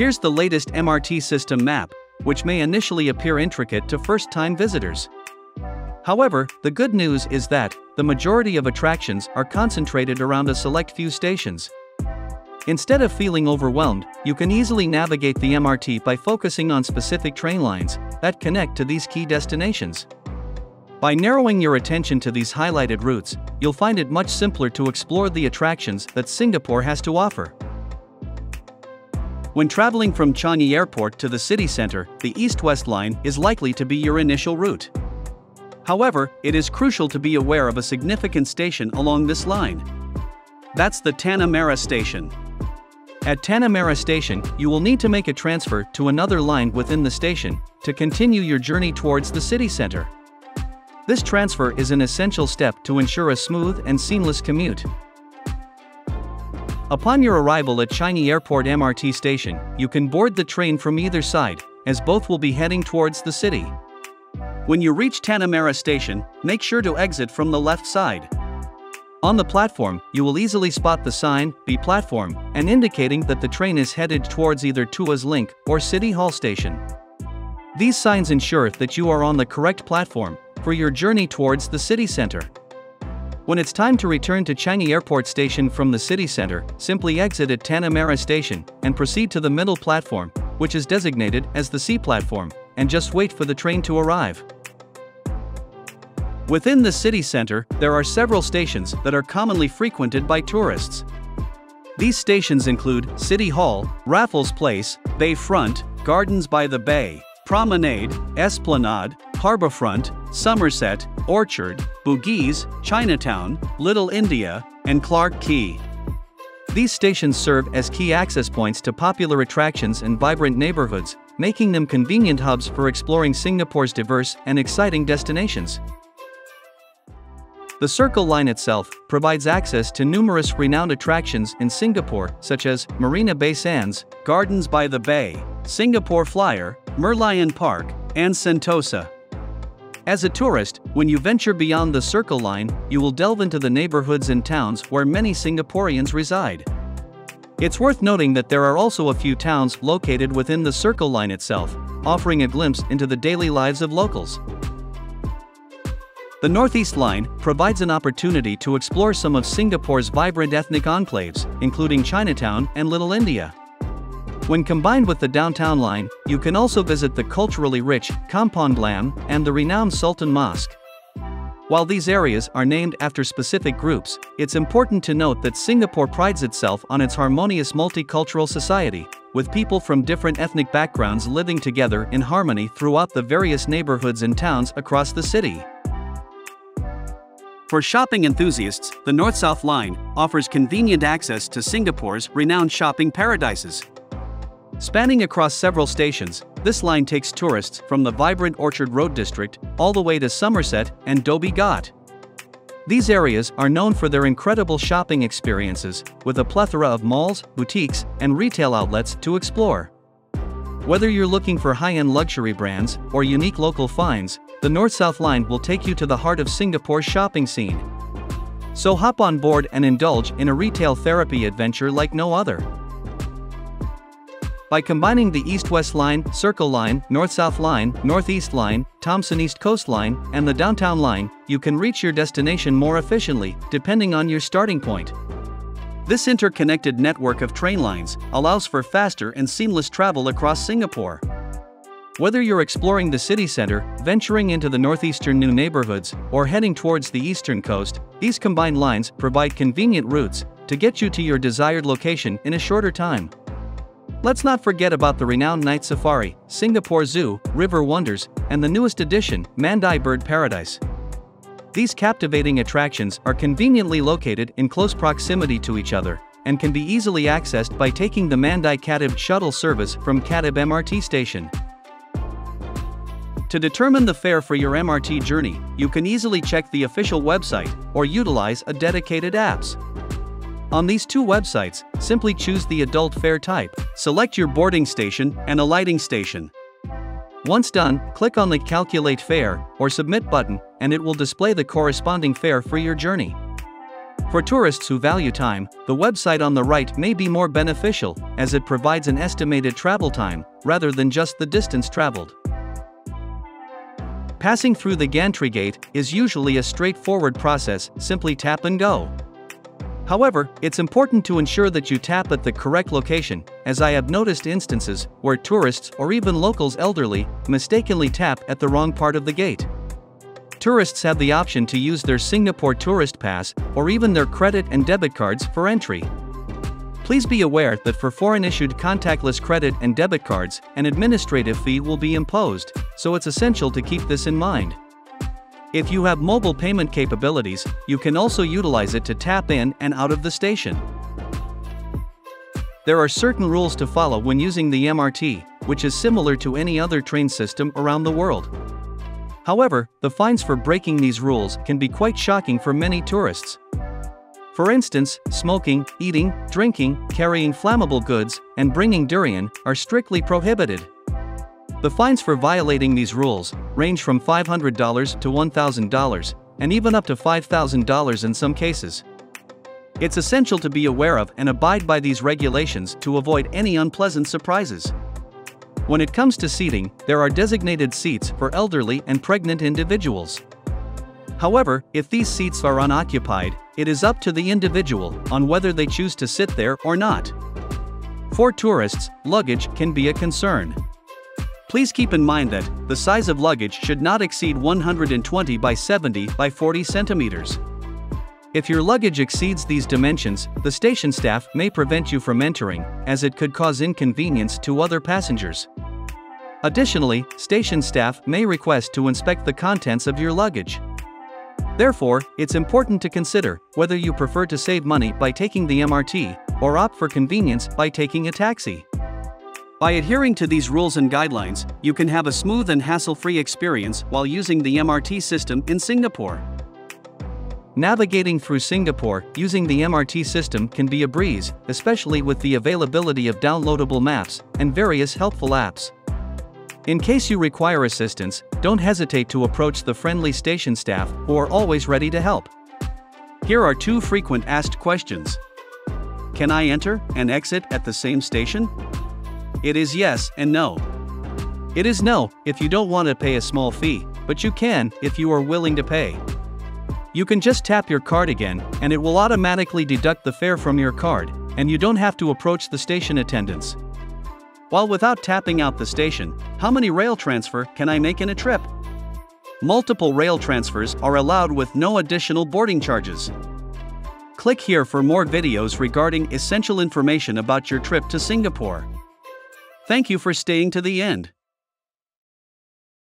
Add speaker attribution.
Speaker 1: Here's the latest MRT system map, which may initially appear intricate to first-time visitors. However, the good news is that the majority of attractions are concentrated around a select few stations. Instead of feeling overwhelmed, you can easily navigate the MRT by focusing on specific train lines that connect to these key destinations. By narrowing your attention to these highlighted routes, you'll find it much simpler to explore the attractions that Singapore has to offer. When traveling from Changi Airport to the city center, the east-west line is likely to be your initial route. However, it is crucial to be aware of a significant station along this line. That's the Tanah Merah station. At Tanah Merah station, you will need to make a transfer to another line within the station to continue your journey towards the city center. This transfer is an essential step to ensure a smooth and seamless commute. Upon your arrival at Changi Airport MRT station, you can board the train from either side, as both will be heading towards the city. When you reach Tanah Merah station, make sure to exit from the left side. On the platform, you will easily spot the sign, B platform, and indicating that the train is headed towards either Tuas Link or City Hall station. These signs ensure that you are on the correct platform for your journey towards the city center. When it's time to return to Changi Airport station from the city center, simply exit at Tanah Merah station and proceed to the middle platform, which is designated as the C platform, and just wait for the train to arrive. Within the city center, there are several stations that are commonly frequented by tourists. These stations include City Hall, Raffles Place, Bay Front, Gardens by the Bay, Promenade, Esplanade, Harbourfront, Somerset, Orchard, Bugis, Chinatown, Little India, and Clarke Quay. These stations serve as key access points to popular attractions and vibrant neighborhoods, making them convenient hubs for exploring Singapore's diverse and exciting destinations. The Circle Line itself provides access to numerous renowned attractions in Singapore, such as Marina Bay Sands, Gardens by the Bay, Singapore Flyer, Merlion Park, and Sentosa. As a tourist, when you venture beyond the Circle Line, you will delve into the neighborhoods and towns where many Singaporeans reside. It's worth noting that there are also a few towns located within the Circle Line itself, offering a glimpse into the daily lives of locals. The Northeast Line provides an opportunity to explore some of Singapore's vibrant ethnic enclaves, including Chinatown and Little India. When combined with the Downtown Line, you can also visit the culturally rich Kampong Glam and the renowned Sultan Mosque. While these areas are named after specific groups, it's important to note that Singapore prides itself on its harmonious multicultural society, with people from different ethnic backgrounds living together in harmony throughout the various neighborhoods and towns across the city. For shopping enthusiasts, the North-South Line offers convenient access to Singapore's renowned shopping paradises. Spanning across several stations, this line takes tourists from the vibrant Orchard Road district all the way to Somerset and Dhoby Ghaut. These areas are known for their incredible shopping experiences, with a plethora of malls, boutiques, and retail outlets to explore. Whether you're looking for high-end luxury brands or unique local finds, the North-South Line will take you to the heart of Singapore's shopping scene. So hop on board and indulge in a retail therapy adventure like no other. By combining the East-West Line, Circle Line, North-South Line, Northeast Line, Thomson East Coast Line, and the Downtown Line, you can reach your destination more efficiently, depending on your starting point. This interconnected network of train lines allows for faster and seamless travel across Singapore. Whether you're exploring the city center, venturing into the northeastern new neighborhoods, or heading towards the eastern coast, these combined lines provide convenient routes to get you to your desired location in a shorter time. Let's not forget about the renowned Night Safari, Singapore Zoo, River Wonders, and the newest addition, Mandai Bird Paradise. These captivating attractions are conveniently located in close proximity to each other, and can be easily accessed by taking the Mandai Katib shuttle service from Katib MRT station. To determine the fare for your MRT journey, you can easily check the official website or utilize a dedicated apps. On these two websites, simply choose the adult fare type, select your boarding station and alighting station. Once done, click on the Calculate Fare or Submit button, and it will display the corresponding fare for your journey. For tourists who value time, the website on the right may be more beneficial, as it provides an estimated travel time, rather than just the distance traveled. Passing through the gantry gate is usually a straightforward process, simply tap and go. However, it's important to ensure that you tap at the correct location, as I have noticed instances where tourists or even locals elderly mistakenly tap at the wrong part of the gate. Tourists have the option to use their Singapore tourist pass or even their credit and debit cards for entry. Please be aware that for foreign-issued contactless credit and debit cards, an administrative fee will be imposed, so it's essential to keep this in mind. If you have mobile payment capabilities, you can also utilize it to tap in and out of the station. There are certain rules to follow when using the MRT, which is similar to any other train system around the world. However, the fines for breaking these rules can be quite shocking for many tourists. For instance, smoking, eating, drinking, carrying flammable goods, and bringing durian are strictly prohibited. The fines for violating these rules range from $500 to $1,000, and even up to $5,000 in some cases. It's essential to be aware of and abide by these regulations to avoid any unpleasant surprises. When it comes to seating, there are designated seats for elderly and pregnant individuals. However, if these seats are unoccupied, it is up to the individual on whether they choose to sit there or not. For tourists, luggage can be a concern. Please keep in mind that the size of luggage should not exceed 120 by 70 by 40 centimeters. If your luggage exceeds these dimensions, the station staff may prevent you from entering, as it could cause inconvenience to other passengers. Additionally, station staff may request to inspect the contents of your luggage. Therefore, it's important to consider whether you prefer to save money by taking the MRT, or opt for convenience by taking a taxi. By adhering to these rules and guidelines, you can have a smooth and hassle-free experience while using the MRT system in Singapore. Navigating through Singapore using the MRT system can be a breeze, especially with the availability of downloadable maps and various helpful apps. In case you require assistance, don't hesitate to approach the friendly station staff who are always ready to help. Here are 2 frequent asked questions. Can I enter and exit at the same station? It is yes and no. It is no if you don't want to pay a small fee, but you can if you are willing to pay. You can just tap your card again, and it will automatically deduct the fare from your card, and you don't have to approach the station attendants. While without tapping out the station, how many rail transfer can I make in a trip? Multiple rail transfers are allowed with no additional boarding charges. Click here for more videos regarding essential information about your trip to Singapore. Thank you for staying to the end.